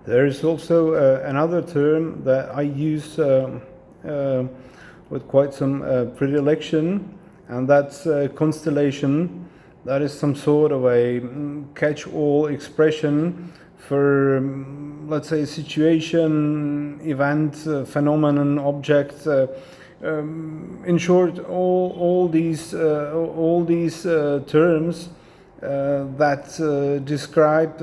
There is also another term that I use with quite some predilection, and that's constellation. That is some sort of a catch-all expression for, let's say, situation, event, phenomenon, object. In short, all these terms that describe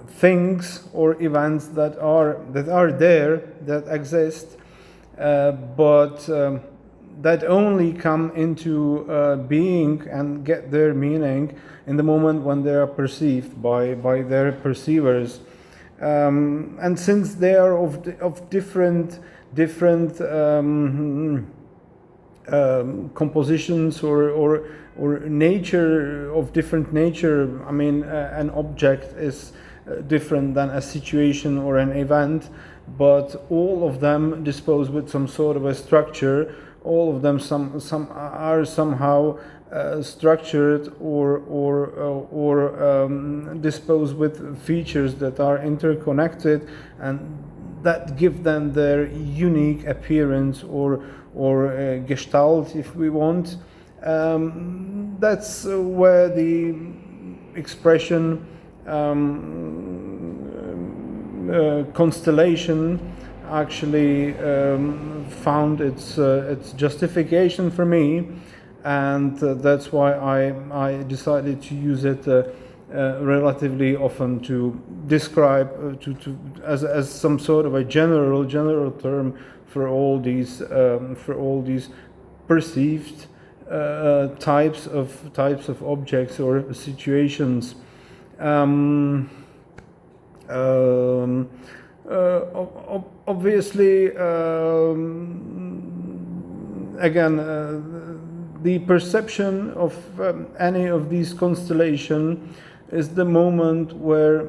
things or events that are there, that exist, but that only come into being and get their meaning in the moment when they are perceived by their perceivers. And since they are of different compositions or nature, of different nature. I mean, an object is different than a situation or an event, but all of them dispose with some sort of a structure. All of them some are somehow structured or dispose with features that are interconnected and that give them their unique appearance or gestalt, if we want. That's where the expression constellation actually found its justification for me, and that's why I decided to use it relatively often to describe as some sort of a general term for all these perceived types of objects or situations. Obviously, again, the perception of any of these constellation is the moment where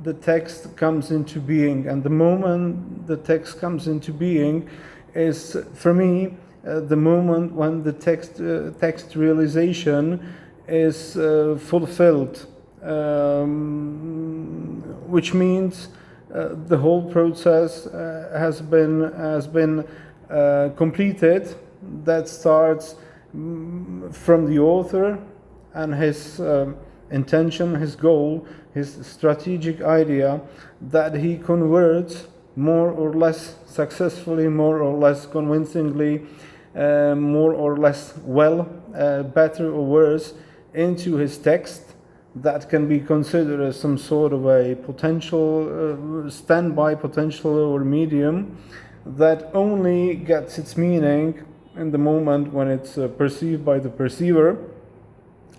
the text comes into being, and the moment the text comes into being is, for me, the moment when the text realization is fulfilled, which means the whole process has been completed. That starts from the author and his intention, his goal, his strategic idea, that he converts more or less successfully, more or less convincingly, more or less well, better or worse, into his text. That can be considered as some sort of a potential standby potential or medium that only gets its meaning in the moment when it's perceived by the perceiver.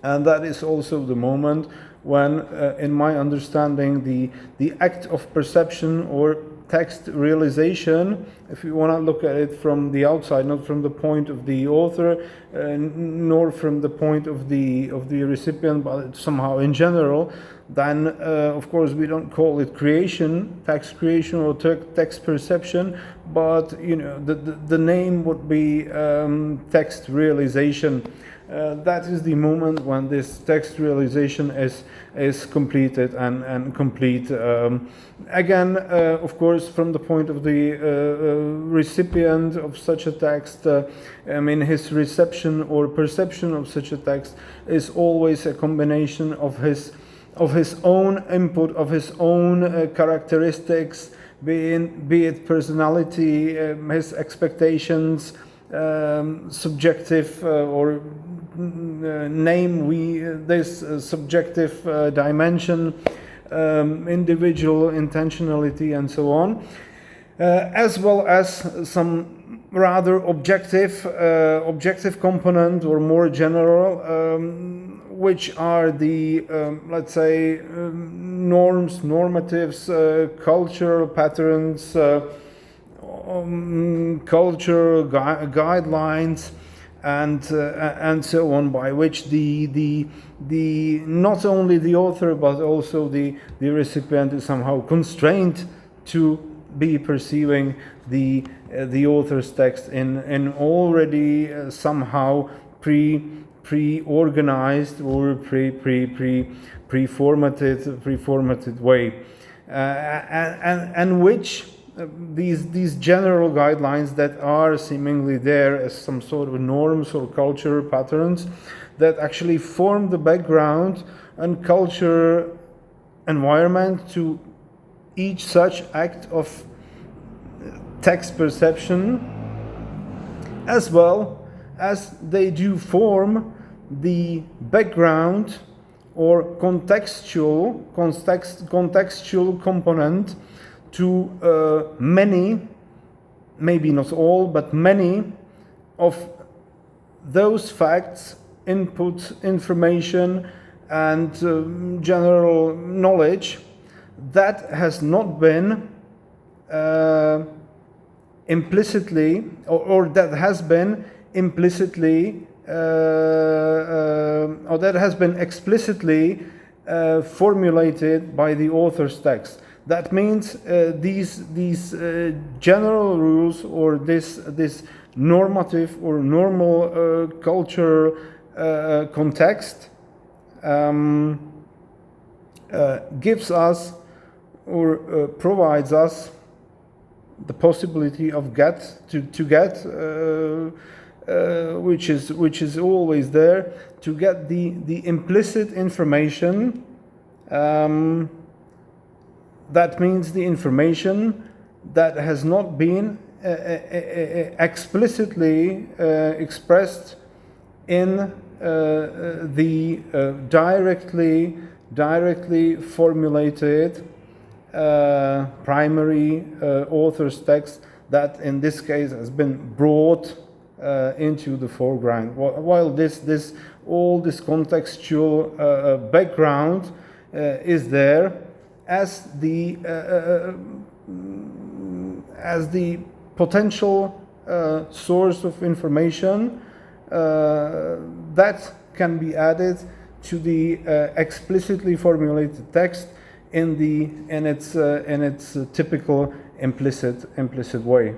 And that is also the moment when, in my understanding, the act of perception or text realization, if you want to look at it from the outside, not from the point of the author, nor from the point of the recipient, but somehow in general, then of course we don't call it creation, text creation or text perception, but the name would be text realization. That is the moment when this text realization is completed and complete. Again, of course, from the point of the recipient of such a text, his reception or perception of such a text is always a combination of his own input, of his own characteristics, be it personality, his expectations, subjective or name this subjective dimension, individual intentionality, and so on, as well as some rather objective component or more general, which are the let's say norms, normatives, cultural patterns, cultural guidelines, and so on, by which the not only the author but also the recipient is somehow constrained to be perceiving the author's text in already somehow pre-organized or pre-formatted way, and which these general guidelines that are seemingly there as some sort of norms or culture patterns that actually form the background and culture environment to each such act of text perception, as well as they do form the background or contextual component to many, maybe not all, but many of those facts, input, information, and general knowledge that has not been implicitly, or that has been implicitly, or that has been explicitly formulated by the author's text. That means these general rules, or this normative or normal culture context gives us or provides us the possibility of which is always there, to get the implicit information. That means the information that has not been explicitly expressed in the directly formulated primary author's text, that in this case has been brought into the foreground. While all this contextual background is there as the potential source of information that can be added to the explicitly formulated text in its typical implicit way.